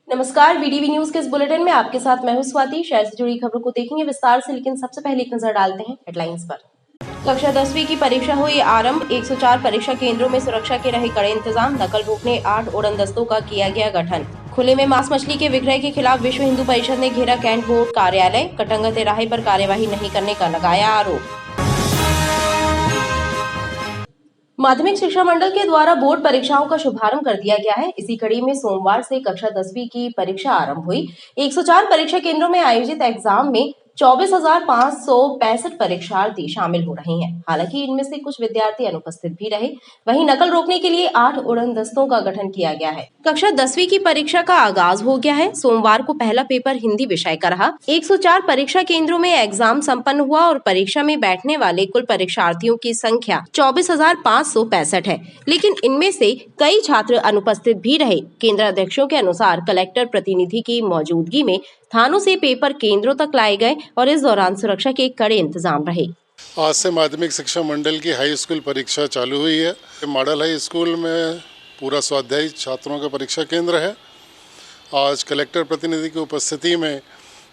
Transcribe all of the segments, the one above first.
नमस्कार, वीडीवी न्यूज के इस बुलेटिन में आपके साथ मैं हूं स्वाति। शहर से जुड़ी खबरों को देखेंगे विस्तार से, लेकिन सबसे पहले एक नजर डालते हैं हेडलाइंस पर। कक्षा 10वीं की परीक्षा हुई आरंभ। 104 परीक्षा केंद्रों में सुरक्षा के रहे कड़े इंतजाम। नकल रोकने 8 उड़न दस्तों का किया गया गठन। खुले में मांस मछली के विक्रय के खिलाफ विश्व हिंदू परिषद ने घेरा कैंट बोर्ड कार्यालय। कटंगा तिराहे पर कार्यवाही नहीं करने का लगाया आरोप। माध्यमिक शिक्षा मंडल के द्वारा बोर्ड परीक्षाओं का शुभारंभ कर दिया गया है। इसी कड़ी में सोमवार से कक्षा 10वीं की परीक्षा आरंभ हुई। 104 परीक्षा केंद्रों में आयोजित एग्जाम में 24,565 परीक्षार्थी शामिल हो रहे हैं। हालांकि इनमें से कुछ विद्यार्थी अनुपस्थित भी रहे। वहीं नकल रोकने के लिए 8 उड़न दस्तों का गठन किया गया है। कक्षा 10वीं की परीक्षा का आगाज हो गया है। सोमवार को पहला पेपर हिंदी विषय का रहा। 104 परीक्षा केंद्रों में एग्जाम संपन्न हुआ और परीक्षा में बैठने वाले कुल परीक्षार्थियों की संख्या 24,565 है, लेकिन इनमें से कई छात्र अनुपस्थित भी रहे। केंद्र अध्यक्षों के अनुसार कलेक्टर प्रतिनिधि की मौजूदगी में थानों से पेपर केंद्रों तक लाए गए और इस दौरान सुरक्षा के कड़े इंतजाम रहे। आज से माध्यमिक शिक्षा मंडल की हाई स्कूल परीक्षा चालू हुई है। मॉडल हाई स्कूल में पूरा स्वाध्यायी छात्रों का परीक्षा केंद्र है। आज कलेक्टर प्रतिनिधि की उपस्थिति में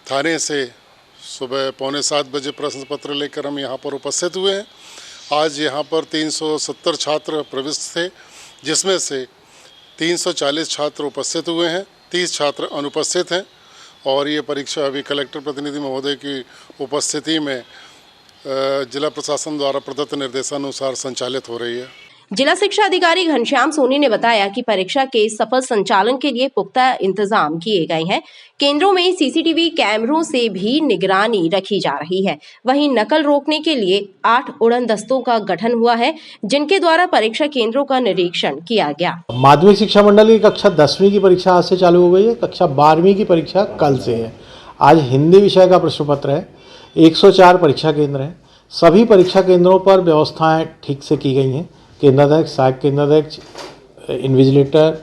थाने से सुबह 6:45 बजे प्रश्न पत्र लेकर हम यहाँ पर उपस्थित हुए हैं। आज यहाँ पर 370 छात्र प्रविष्ट थे, जिसमें से 340 छात्र उपस्थित हुए हैं, 30 छात्र अनुपस्थित हैं और ये परीक्षा अभी कलेक्टर प्रतिनिधि महोदय की उपस्थिति में जिला प्रशासन द्वारा प्रदत्त निर्देशानुसार संचालित हो रही है। जिला शिक्षा अधिकारी घनश्याम सोनी ने बताया कि परीक्षा के सफल संचालन के लिए पुख्ता इंतजाम किए गए हैं। केंद्रों में सीसीटीवी कैमरों से भी निगरानी रखी जा रही है। वहीं नकल रोकने के लिए 8 उड़न दस्तों का गठन हुआ है, जिनके द्वारा परीक्षा केंद्रों का निरीक्षण किया गया। माध्यमिक शिक्षा मंडल की कक्षा 10वीं की परीक्षा आज से चालू हो गई है। कक्षा 12वीं की परीक्षा कल से है। आज हिंदी विषय का प्रश्न पत्र है। 104 परीक्षा केंद्र हैं। सभी परीक्षा केंद्रों पर व्यवस्थाएं ठीक से की गई हैं। केंद्राध्यक्ष, सहायक केंद्राध्यक्ष, इन्विजिलेटर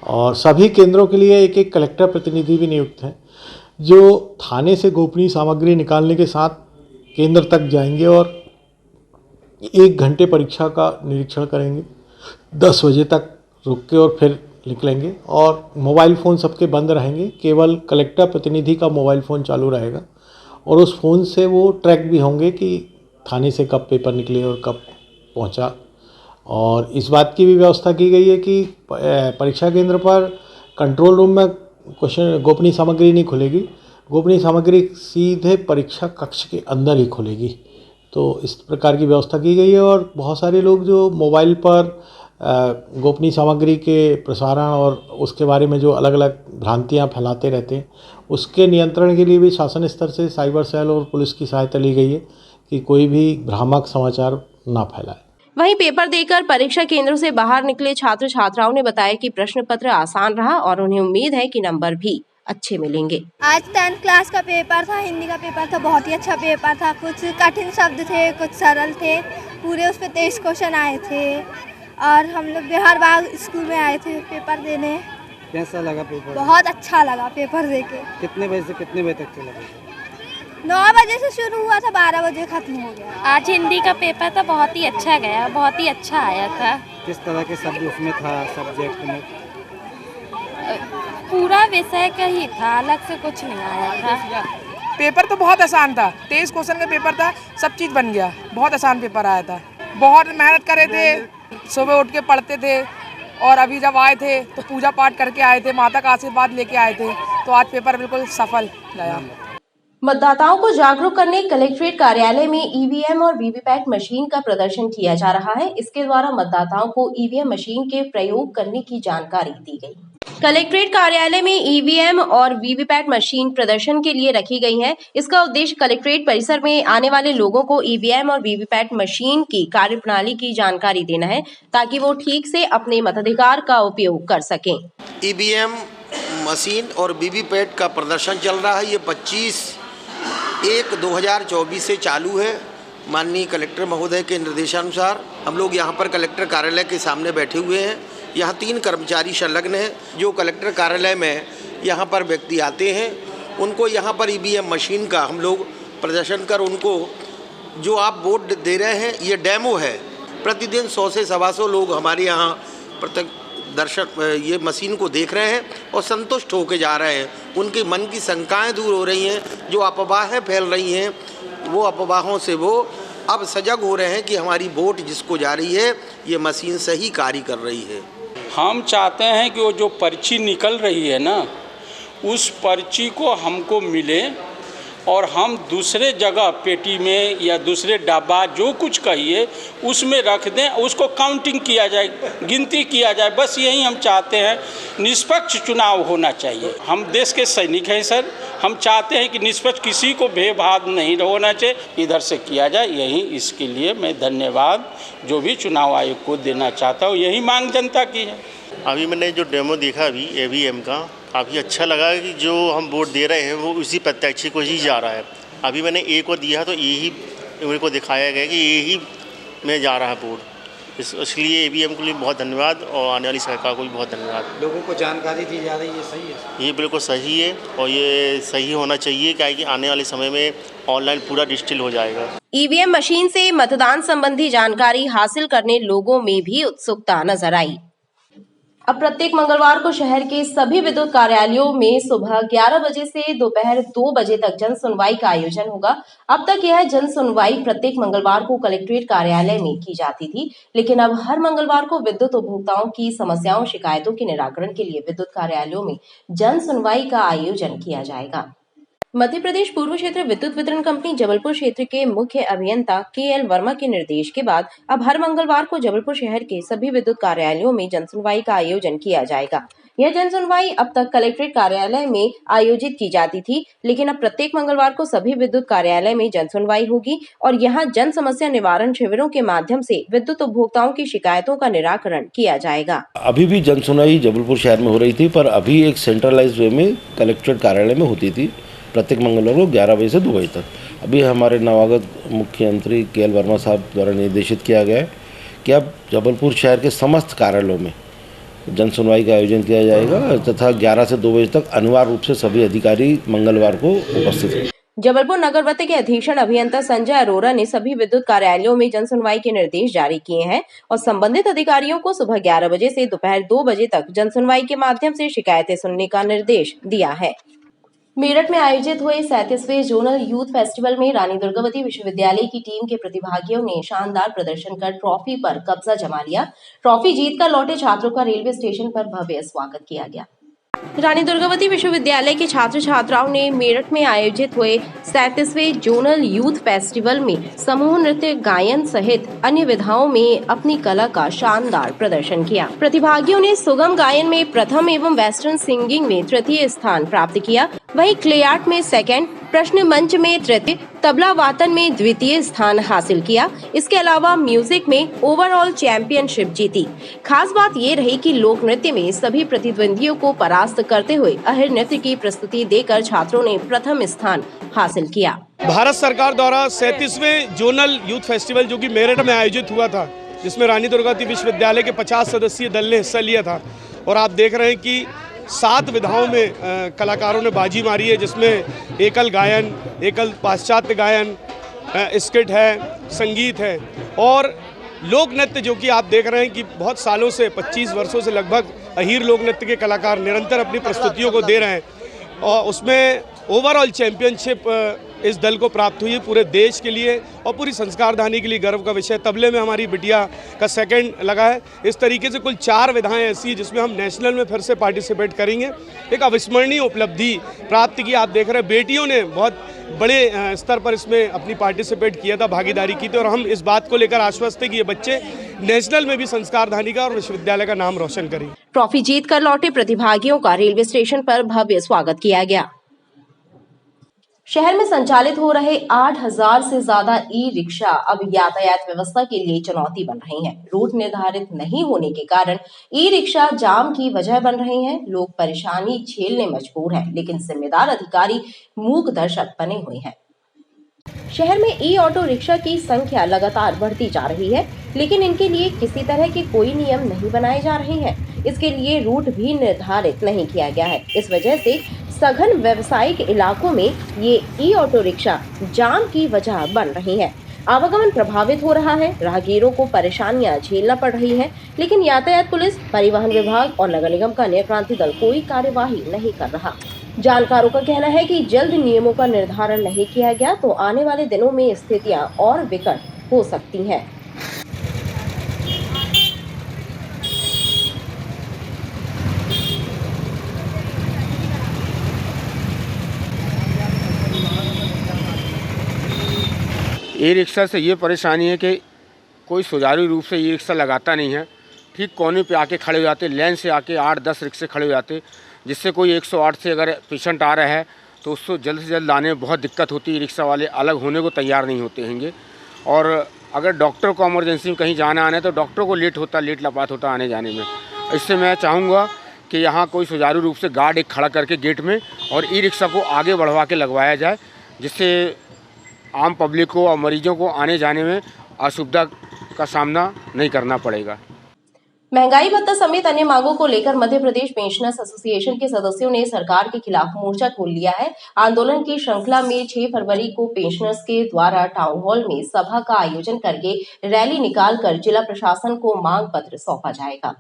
और सभी केंद्रों के लिए एक एक कलेक्टर प्रतिनिधि भी नियुक्त हैं, जो थाने से गोपनीय सामग्री निकालने के साथ केंद्र तक जाएंगे और 1 घंटे परीक्षा का निरीक्षण करेंगे। 10 बजे तक रुक के और फिर निकलेंगे और मोबाइल फ़ोन सबके बंद रहेंगे। केवल कलेक्टर प्रतिनिधि का मोबाइल फ़ोन चालू रहेगा और उस फ़ोन से वो ट्रैक भी होंगे कि थाने से कब पेपर निकले और कब पहुंचा। और इस बात की भी व्यवस्था की गई है कि परीक्षा केंद्र पर कंट्रोल रूम में क्वेश्चन गोपनीय सामग्री नहीं खुलेगी। गोपनीय सामग्री सीधे परीक्षा कक्ष के अंदर ही खुलेगी। तो इस प्रकार की व्यवस्था की गई है और बहुत सारे लोग जो मोबाइल पर गोपनीय सामग्री के प्रसारण और उसके बारे में जो अलग अलग भ्रांतियां फैलाते रहते हैं, उसके नियंत्रण के लिए भी शासन स्तर से साइबर सेल और पुलिस की सहायता ली गई है कि कोई भी भ्रामक समाचार ना फैलाए। वहीं पेपर देकर परीक्षा केंद्रों से बाहर निकले छात्र छात्राओं ने बताया कि प्रश्न पत्र आसान रहा और उन्हें उम्मीद है कि नंबर भी अच्छे मिलेंगे। आज 10th क्लास का पेपर था, हिंदी का पेपर था। बहुत ही अच्छा पेपर था। कुछ कठिन शब्द थे, कुछ सरल थे। पूरे उस पे 23 क्वेश्चन आए थे और हम लोग बिहार बाग स्कूल में आए थे पेपर देने। कैसा लगा पेपर? बहुत अच्छा लगा पेपर देके। कितने बजे से कितने बजे तक चला? 9 बजे से शुरू हुआ था, 12 बजे खत्म हो गया। आज हिंदी का पेपर था, बहुत ही अच्छा गया, बहुत ही अच्छा आया था। किस तरह के शब्द उसमें था? सब्जेक्ट में पूरा विषय का ही था, अलग से कुछ नहीं आया था। पेपर तो बहुत आसान था। 23 क्वेश्चन का पेपर था, सब चीज़ बन गया। बहुत आसान पेपर आया था। बहुत मेहनत करे थे, सुबह उठ के पढ़ते थे और अभी जब आए थे तो पूजा पाठ करके आए थे, माता का आशीर्वाद लेके आए थे। तो आज पेपर बिल्कुल सफल गया। मतदाताओं को जागरूक करने कलेक्ट्रेट कार्यालय में ईवीएम और वीवीपैट मशीन का प्रदर्शन किया जा रहा है। इसके द्वारा मतदाताओं को ईवीएम मशीन के प्रयोग करने की जानकारी दी गई। कलेक्ट्रेट कार्यालय में ईवीएम और वीवीपैट मशीन प्रदर्शन के लिए रखी गई है। इसका उद्देश्य कलेक्ट्रेट परिसर में आने वाले लोगों को ईवीएम और वीवीपैट मशीन की कार्यप्रणाली की जानकारी देना है, ताकि वो ठीक से अपने मताधिकार का उपयोग कर सकें। ईवीएम मशीन और वीवीपैट का प्रदर्शन चल रहा है। ये 25/1/2024 से चालू है। माननीय कलेक्टर महोदय के निर्देशानुसार हम लोग यहाँ पर कलेक्टर कार्यालय के सामने बैठे हुए हैं। यहाँ 3 कर्मचारी संलग्न हैं, जो कलेक्टर कार्यालय में यहाँ पर व्यक्ति आते हैं, उनको यहाँ पर ईवीएम मशीन का हम लोग प्रदर्शन कर उनको जो आप वोट दे रहे हैं, ये डेमो है। प्रतिदिन 100 से 125 लोग हमारे यहाँ दर्शक ये मशीन को देख रहे हैं और संतुष्ट होकर जा रहे हैं। उनके मन की शंकाएं दूर हो रही हैं, जो अफवाहें फैल रही हैं वो अफवाहों से वो अब सजग हो रहे हैं कि हमारी वोट जिसको जा रही है ये मशीन सही कार्य कर रही है। हम चाहते हैं कि वो जो पर्ची निकल रही है ना, उस पर्ची को हमको मिले और हम दूसरे जगह पेटी में या दूसरे डब्बा जो कुछ कहिए उसमें रख दें, उसको काउंटिंग किया जाए, गिनती किया जाए। बस यही हम चाहते हैं। निष्पक्ष चुनाव होना चाहिए। हम देश के सैनिक हैं सर, हम चाहते हैं कि निष्पक्ष, किसी को भेदभाव नहीं होना चाहिए, इधर से किया जाए। यही इसके लिए मैं धन्यवाद जो भी चुनाव आयोग को देना चाहता हूँ। यही मांग जनता की है। अभी मैंने जो डेमो देखा अभी EVM का, काफ़ी अच्छा लगा कि जो हम वोट दे रहे हैं वो उसी प्रत्याशी को ही जा रहा है। अभी मैंने A को दिया तो यही मेरे को दिखाया गया कि यही में जा रहा है वोट। इसलिए EVM के लिए बहुत धन्यवाद और आने वाली सरकार को भी बहुत धन्यवाद। लोगों को जानकारी दी जा रही है, सही है? ये बिल्कुल सही है और ये सही होना चाहिए, क्या है कि आने वाले समय में ऑनलाइन पूरा डिजिटल हो जाएगा। ईवीएम मशीन से मतदान संबंधी जानकारी हासिल करने लोगों में भी उत्सुकता नजर आई। अब प्रत्येक मंगलवार को शहर के सभी विद्युत कार्यालयों में सुबह 11 बजे से दोपहर 2 बजे तक जन सुनवाई का आयोजन होगा। अब तक यह जन सुनवाई प्रत्येक मंगलवार को कलेक्ट्रेट कार्यालय में की जाती थी, लेकिन अब हर मंगलवार को विद्युत उपभोक्ताओं की समस्याओं शिकायतों के निराकरण के लिए विद्युत कार्यालयों में जन सुनवाई का आयोजन किया जाएगा। मध्य प्रदेश पूर्व क्षेत्र विद्युत वितरण कंपनी जबलपुर क्षेत्र के मुख्य अभियंता KL वर्मा के निर्देश के बाद अब हर मंगलवार को जबलपुर शहर के सभी विद्युत कार्यालयों में जनसुनवाई का आयोजन किया जाएगा। यह जनसुनवाई अब तक कलेक्ट्रेट कार्यालय में आयोजित की जाती थी, लेकिन अब प्रत्येक मंगलवार को सभी विद्युत कार्यालय में जनसुनवाई होगी और यहाँ जन समस्या निवारण शिविरों के माध्यम से विद्युत उपभोक्ताओं की शिकायतों का निराकरण किया जाएगा। अभी भी जनसुनवाई जबलपुर शहर में हो रही थी, पर अभी एक सेंट्रलाइज्ड वे में कलेक्ट्रेट कार्यालय में होती थी प्रत्येक मंगलवार को 11 बजे से 2 बजे तक। अभी हमारे नवागत मुख्यमंत्री KL वर्मा साहब द्वारा निर्देशित किया गया है कि अब जबलपुर शहर के समस्त कार्यालयों में जन सुनवाई का आयोजन किया जाएगा तथा 11 से 2 बजे तक अनिवार्य रूप से सभी अधिकारी मंगलवार को उपस्थित हैं। जबलपुर नगरवत्त के अधीक्षण अभियंता संजय अरोरा ने सभी विद्युत कार्यालयों में जन सुनवाई के निर्देश जारी किए हैं और संबंधित अधिकारियों को सुबह 11 बजे से दोपहर 2 बजे तक जन सुनवाई के माध्यम से शिकायतें सुनने का निर्देश दिया है। मेरठ में आयोजित हुए 37वें जोनल यूथ फेस्टिवल में रानी दुर्गावती विश्वविद्यालय की टीम के प्रतिभागियों ने शानदार प्रदर्शन कर ट्रॉफी पर कब्जा जमा लिया। ट्रॉफी जीतकर लौटे छात्रों का रेलवे स्टेशन पर भव्य स्वागत किया गया। रानी दुर्गावती विश्वविद्यालय के छात्र छात्राओं ने मेरठ में आयोजित हुए 37वें जोनल यूथ फेस्टिवल में समूह नृत्य, गायन सहित अन्य विधाओं में अपनी कला का शानदार प्रदर्शन किया। प्रतिभागियों ने सुगम गायन में प्रथम एवं वेस्टर्न सिंगिंग में तृतीय स्थान प्राप्त किया। वहीं क्ले आर्ट में सेकंड, प्रश्न मंच में तृतीय, तबला वादन में द्वितीय स्थान हासिल किया। इसके अलावा म्यूजिक में ओवरऑल चैंपियनशिप जीती। खास बात ये रही कि लोक नृत्य में सभी प्रतिद्वंदियों को परास्त करते हुए अहिर नृत्य की प्रस्तुति देकर छात्रों ने प्रथम स्थान हासिल किया। भारत सरकार द्वारा 37वें जोनल यूथ फेस्टिवल जो कि मेरठ में आयोजित हुआ था, जिसमें रानी दुर्गावती विश्वविद्यालय के 50 सदस्यीय दल ने हिस्सा लिया था और आप देख रहे हैं कि 7 विधाओं में कलाकारों ने बाजी मारी है, जिसमें एकल गायन, एकल पाश्चात्य गायन, स्किट है, संगीत है और लोक नृत्य जो कि आप देख रहे हैं कि बहुत सालों से 25 वर्षों से लगभग अहीर लोक नृत्य के कलाकार निरंतर अपनी प्रस्तुतियों को दे रहे हैं और उसमें ओवरऑल चैंपियनशिप इस दल को प्राप्त हुई है। पूरे देश के लिए और पूरी संस्कारधानी के लिए गर्व का विषय। तबले में हमारी बिटिया का सेकंड लगा है। इस तरीके से कुल 4 विधाएं ऐसी जिसमें हम नेशनल में फिर से पार्टिसिपेट करेंगे। एक अविस्मरणीय उपलब्धि प्राप्त की। आप देख रहे हैं बेटियों ने बहुत बड़े स्तर पर इसमें अपनी पार्टिसिपेट किया था, भागीदारी की थी और हम इस बात को लेकर आश्वस्त थे कि ये बच्चे नेशनल में भी संस्कारधानी का और विश्वविद्यालय का नाम रोशन करेंगे। ट्रॉफी जीत कर लौटे प्रतिभागियों का रेलवे स्टेशन पर भव्य स्वागत किया गया। शहर में संचालित हो रहे 8000 से ज्यादा ई-रिक्शा अब यातायात व्यवस्था के लिए चुनौती बन रही हैं। रूट निर्धारित नहीं होने के कारण ई-रिक्शा जाम की वजह बन रहे हैं। लोग परेशानी झेलने मजबूर हैं, लेकिन जिम्मेदार अधिकारी मूक दर्शक बने हुए हैं। शहर में ई ऑटो रिक्शा की संख्या लगातार बढ़ती जा रही है, लेकिन इनके लिए किसी तरह के कोई नियम नहीं बनाए जा रहे हैं। इसके लिए रूट भी निर्धारित नहीं किया गया है। इस वजह से सघन व्यावसायिक इलाकों में ये ई ऑटो रिक्शा जाम की वजह बन रही है। आवागमन प्रभावित हो रहा है, राहगीरों को परेशानियां झेलना पड़ रही है, लेकिन यातायात पुलिस, परिवहन विभाग और नगर निगम का न्यायक्रांति दल कोई कार्यवाही नहीं कर रहा। जानकारों का कहना है कि जल्द नियमों का निर्धारण नहीं किया गया तो आने वाले दिनों में स्थितियां और विकट हो सकती हैं। ई रिक्शा से ये परेशानी है कि कोई सुचारू रूप से ई रिक्शा लगाता नहीं है। ठीक कोने पे आके खड़े हो जाते, लाइन से आके 8-10 रिक्शे खड़े हो जाते, जिससे कोई 108 से अगर पेशेंट आ रहा है तो उसको जल्द से जल्द लाने में बहुत दिक्कत होती है। रिक्शा वाले अलग होने को तैयार नहीं होते हैंगे। और अगर डॉक्टर को इमरजेंसी में कहीं जाना आना है तो डॉक्टर को लेट लपात होता आने जाने में। इससे मैं चाहूँगा कि यहाँ कोई सुचारू रूप से गार्ड एक खड़ा करके गेट में और ई रिक्शा को आगे बढ़वा के लगवाया जाए, जिससे आम पब्लिक को और मरीजों को आने जाने में असुविधा का सामना नहीं करना पड़ेगा। महंगाई भत्ता समेत अन्य मांगों को लेकर मध्य प्रदेश पेंशनर्स एसोसिएशन के सदस्यों ने सरकार के खिलाफ मोर्चा खोल लिया है। आंदोलन की श्रृंखला में 6 फरवरी को पेंशनर्स के द्वारा टाउन हॉल में सभा का आयोजन करके रैली निकालकर जिला प्रशासन को मांग पत्र सौंपा जाएगा।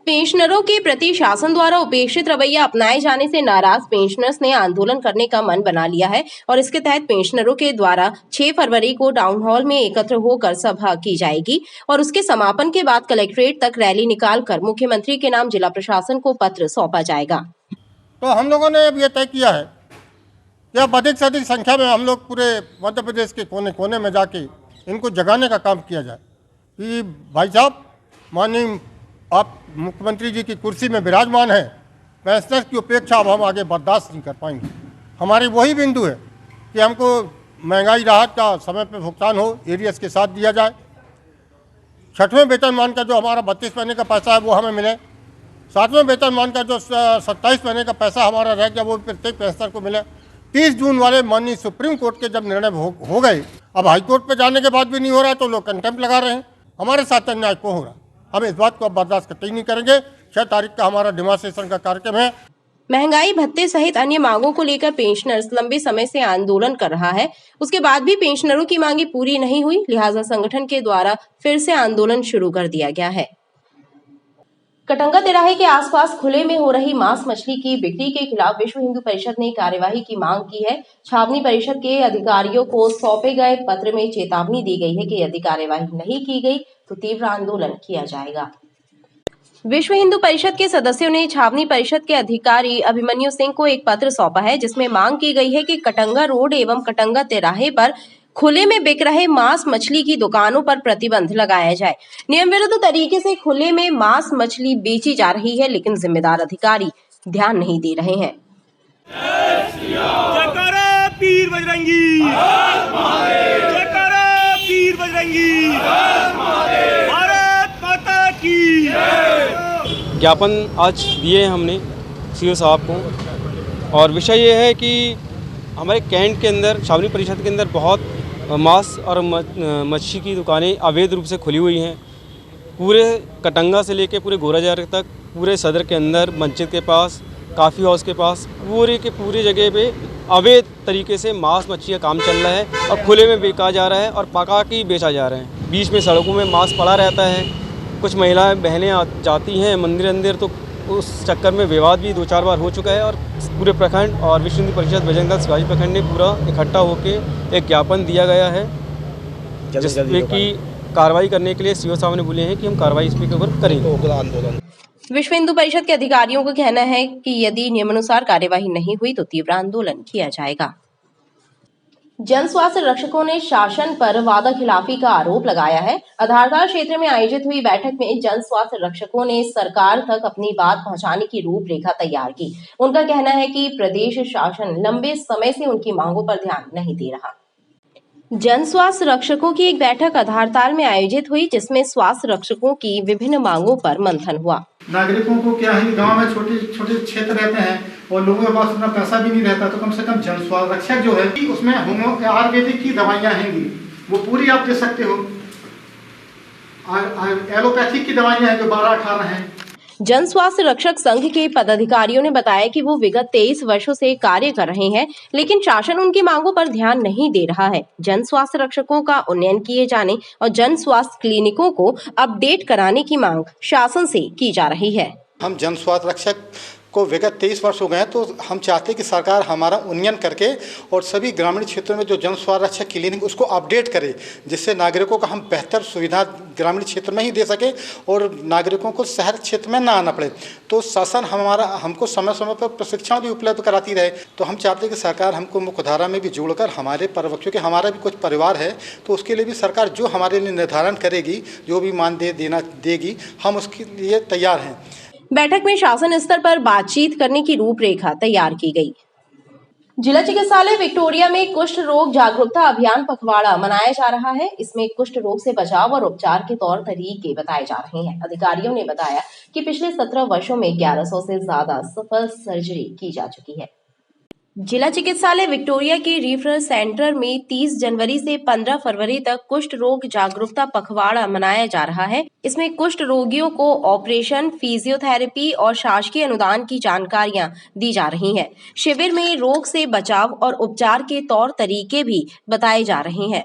पेंशनरों के प्रति शासन द्वारा उपेक्षित रवैया अपनाए जाने से नाराज पेंशनर्स ने आंदोलन करने का मन बना लिया है और इसके तहत पेंशनरों के द्वारा 6 फरवरी को टाउन हॉल में एकत्र होकर सभा की जाएगी और उसके समापन के बाद कलेक्ट्रेट तक रैली निकालकर मुख्यमंत्री के नाम जिला प्रशासन को पत्र सौंपा जाएगा। तो हम लोगों ने अब ये तय किया है कि अब अधिक से अधिक संख्या में हम लोग पूरे मध्य प्रदेश के कोने कोने में जाके इनको जगाने का काम किया जाए कि भाई साहब, माननीय आप मुख्यमंत्री जी की कुर्सी में विराजमान है, पेंशनर्स की उपेक्षा अब हम आगे बर्दाश्त नहीं कर पाएंगे। हमारी वही बिंदु है कि हमको महंगाई राहत का समय पर भुगतान हो, एरियस के साथ दिया जाए। 6वें वेतनमान का जो हमारा 32 महीने का पैसा है वो हमें मिले। 7वें वेतनमान का जो 27 महीने का पैसा हमारा रह गया वो प्रत्येक पेंशनर को मिले। 30 जून वाले माननीय सुप्रीम कोर्ट के जब निर्णय हो गए, अब हाई कोर्ट पे जाने के बाद भी नहीं हो रहा है तो लोग कंटेम्प्ट लगा रहे हैं। हमारे साथ अन्याय क्यों हो रहा है? हम इस बात को अब बर्दाश्त कतई नहीं करेंगे। 6 तारीख का हमारा डेमोन्स्ट्रेशन का कार्यक्रम है। महंगाई भत्ते सहित अन्य मांगों को लेकर पेंशनर्स लंबे समय से आंदोलन कर रहा है। उसके बाद भी पेंशनरों की मांगे पूरी नहीं हुई, लिहाजा संगठन के द्वारा फिर से आंदोलन शुरू कर दिया गया है। कटंगा तिराहे के आसपास खुले में हो रही मांस मछली की बिक्री के खिलाफ विश्व हिंदू परिषद ने कार्यवाही की मांग की है। छावनी परिषद के अधिकारियों को सौंपे गए पत्र में चेतावनी दी गई है कि यदि कार्यवाही नहीं की गई तो तीव्र आंदोलन किया जाएगा। विश्व हिंदू परिषद के सदस्यों ने छावनी परिषद के अधिकारी अभिमन्यु सिंह को एक पत्र सौंपा है, जिसमें मांग की गई है कि कटंगा रोड एवं कटंगा तिराहे पर खुले में बिक रहे मांस मछली की दुकानों पर प्रतिबंध लगाया जाए। नियम विरुद्ध तरीके से खुले में मांस मछली बेची जा रही है, लेकिन जिम्मेदार अधिकारी ध्यान नहीं दे रहे हैं। जयकारा पीर बजरंगी, जयकारा पीर बजरंगी, भारत माता की। ज्ञापन आज दिए हमने सीओ साहब को और विषय ये है कि हमारे कैंट के अंदर छावनी परिषद के अंदर बहुत मांस और मच्छी की दुकानें अवैध रूप से खुली हुई हैं। पूरे कटंगा से लेकर पूरे गोराजार तक, पूरे सदर के अंदर, मस्जिद के पास, काफ़ी हाउस के पास, पूरे के पूरे जगह पे अवैध तरीके से मांस मच्छी का काम चल रहा है और खुले में बेचा जा रहा है और पका के बेचा जा रहा है। बीच में सड़कों में मांस पड़ा रहता है। कुछ महिलाएं बहनें जाती हैं मंदिर अंदर, तो उस चक्कर में विवाद भी 2-4 बार हो चुका है और पूरे प्रखंड और विश्व हिंदू परिषद बजरंग दल शिवाजी प्रखंड ने पूरा इकट्ठा होकर एक ज्ञापन दिया गया है, जिसमें कि कार्रवाई करने के लिए सीओ साहब ने बोले हैं कि हम कार्रवाई इस पे ऊपर करेंगे। आंदोलन विश्व हिंदू परिषद के अधिकारियों का कहना है कि यदि नियमानुसार कार्यवाही नहीं हुई तो तीव्र आंदोलन किया जाएगा। जन स्वास्थ्य रक्षकों ने शासन पर वादा खिलाफी का आरोप लगाया है। आधारताल क्षेत्र में आयोजित हुई बैठक में जन स्वास्थ्य रक्षकों ने सरकार तक अपनी बात पहुंचाने की रूपरेखा तैयार की। उनका कहना है कि प्रदेश शासन लंबे समय से उनकी मांगों पर ध्यान नहीं दे रहा। जन स्वास्थ्य रक्षकों की एक बैठक आधारताल में आयोजित हुई, जिसमें स्वास्थ्य रक्षकों की विभिन्न मांगों पर मंथन हुआ। नागरिकों को क्या है, गांव में छोटे छोटे क्षेत्र रहते हैं और लोगों के पास उतना पैसा भी नहीं रहता, तो कम से कम जन स्वास्थ्य रक्षक जो है कि उसमें आयुर्वेदिक की दवाइयाँ हैंगी वो पूरी आप दे सकते हो। एलोपैथिक की दवाइयाँ हैं जो 12-18 हैं। जन स्वास्थ्य रक्षक संघ के पदाधिकारियों ने बताया कि वो विगत 23 वर्षों से कार्य कर रहे हैं, लेकिन शासन उनकी मांगों पर ध्यान नहीं दे रहा है। जन स्वास्थ्य रक्षकों का उन्नयन किए जाने और जन स्वास्थ्य क्लिनिकों को अपडेट कराने की मांग शासन से की जा रही है। हम जन स्वास्थ्य रक्षक को विगत 23 वर्ष हो गए हैं, तो हम चाहते हैं कि सरकार हमारा उन्नयन करके और सभी ग्रामीण क्षेत्रों में जो जन स्वास्थ्य रक्षक क्लिनिक उसको अपडेट करे, जिससे नागरिकों को हम बेहतर सुविधा ग्रामीण क्षेत्र में ही दे सके और नागरिकों को शहर क्षेत्र में ना आना पड़े। तो शासन हमको समय समय पर प्रशिक्षण भी उपलब्ध कराती रहे। तो हम चाहते हैं कि सरकार हमको मुख्यधारा में भी जोड़कर हमारे पर्यवेक्षकों के, हमारा भी कुछ परिवार है, तो उसके लिए भी सरकार जो हमारे लिए निर्धारण करेगी, जो भी मानदेय देगी, हम उसके लिए तैयार हैं। बैठक में शासन स्तर पर बातचीत करने की रूपरेखा तैयार की गई। जिला चिकित्सालय विक्टोरिया में कुष्ठ रोग जागरूकता अभियान पखवाड़ा मनाया जा रहा है। इसमें कुष्ठ रोग से बचाव और उपचार के तौर तरीके बताए जा रहे हैं। अधिकारियों ने बताया कि पिछले 17 वर्षों में 1100 से ज्यादा सफल सर्जरी की जा चुकी है। जिला चिकित्सालय विक्टोरिया के रेफरल सेंटर में 30 जनवरी से 15 फरवरी तक कुष्ठ रोग जागरूकता पखवाड़ा मनाया जा रहा है। इसमें कुष्ठ रोगियों को ऑपरेशन, फिजियोथेरेपी और शासकीय अनुदान की जानकारियां दी जा रही हैं। शिविर में रोग से बचाव और उपचार के तौर तरीके भी बताए जा रहे हैं।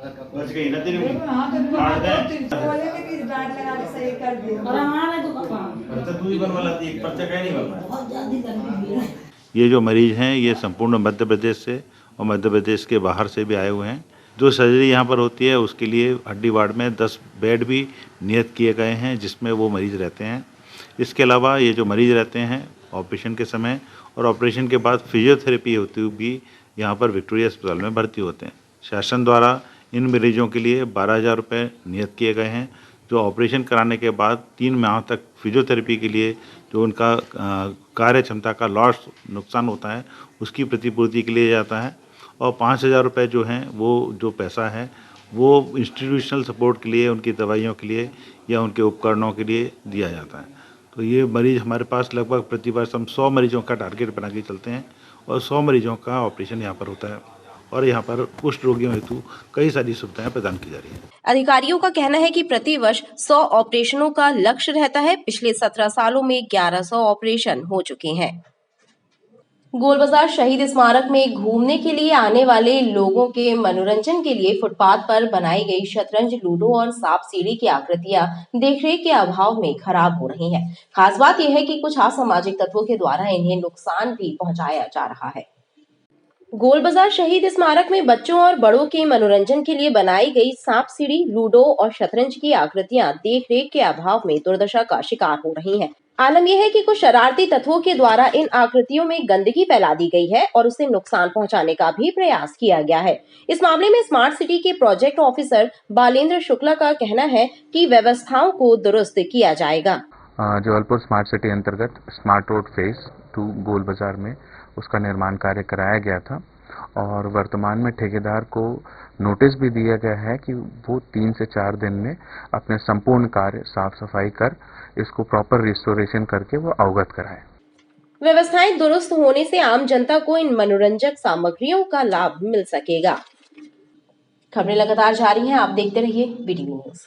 ये जो मरीज हैं ये संपूर्ण मध्य प्रदेश से और मध्य प्रदेश के बाहर से भी आए हुए हैं। जो सर्जरी यहाँ पर होती है उसके लिए हड्डी वार्ड में 10 बेड भी नियत किए गए हैं, जिसमें वो मरीज रहते हैं। इसके अलावा ये जो मरीज रहते हैं ऑपरेशन के समय और ऑपरेशन के बाद फिजियोथेरेपी होती हुई भी यहाँ पर विक्टोरिया अस्पताल में भर्ती होते हैं। शासन द्वारा इन मरीजों के लिए 12,000 रुपये नियत किए गए हैं, जो ऑपरेशन कराने के बाद 3 माह तक फिजियोथेरेपी के लिए जो उनका कार्य क्षमता का नुकसान होता है उसकी प्रतिपूर्ति के लिए जाता है। और 5,000 रुपये जो हैं वो जो पैसा है वो इंस्टीट्यूशनल सपोर्ट के लिए, उनकी दवाइयों के लिए या उनके उपकरणों के लिए दिया जाता है। तो ये मरीज हमारे पास लगभग प्रति वर्ष हम 100 मरीजों का टारगेट बना के चलते हैं और 100 मरीजों का ऑपरेशन यहाँ पर होता है और यहाँ पर कुष्ठ रोगियों हेतु कई सारी सुविधाएं प्रदान की जा रही हैं। अधिकारियों का कहना है कि प्रति वर्ष 100 ऑपरेशनों का लक्ष्य रहता है। पिछले 17 सालों में 1100 ऑपरेशन हो चुके हैं। गोल बाजार शहीद स्मारक में घूमने के लिए आने वाले लोगों के मनोरंजन के लिए फुटपाथ पर बनाई गई शतरंज, लूडो और सांप सीढ़ी की आकृतियां देखरेख के अभाव में खराब हो रही हैं। खास बात यह है कि कुछ असामाजिक तत्वों के द्वारा इन्हें नुकसान भी पहुंचाया जा रहा है। गोल बाजार शहीद स्मारक में बच्चों और बड़ों के मनोरंजन के लिए बनाई गई सांप सीढ़ी, लूडो और शतरंज की आकृतियां देखरेख के अभाव में दुर्दशा का शिकार हो रही हैं। आलम यह है कि कुछ शरारती तत्वों के द्वारा इन आकृतियों में गंदगी फैला दी गई है और उसे नुकसान पहुंचाने का भी प्रयास किया गया है। इस मामले में स्मार्ट सिटी के प्रोजेक्ट ऑफिसर बालेंद्र शुक्ला का कहना है कि व्यवस्थाओं को दुरुस्त किया जाएगा। जबलपुर स्मार्ट सिटी अंतर्गत स्मार्ट रोड फेज 2 गोल बाजार में उसका निर्माण कार्य कराया गया था और वर्तमान में ठेकेदार को नोटिस भी दिया गया है कि वो 3 से 4 दिन में अपने संपूर्ण कार्य साफ सफाई कर इसको प्रॉपर रिस्टोरेशन करके वो अवगत कराए। व्यवस्थाएं दुरुस्त होने से आम जनता को इन मनोरंजक सामग्रियों का लाभ मिल सकेगा। खबरें लगातार जारी हैं, आप देखते रहिए BTV न्यूज।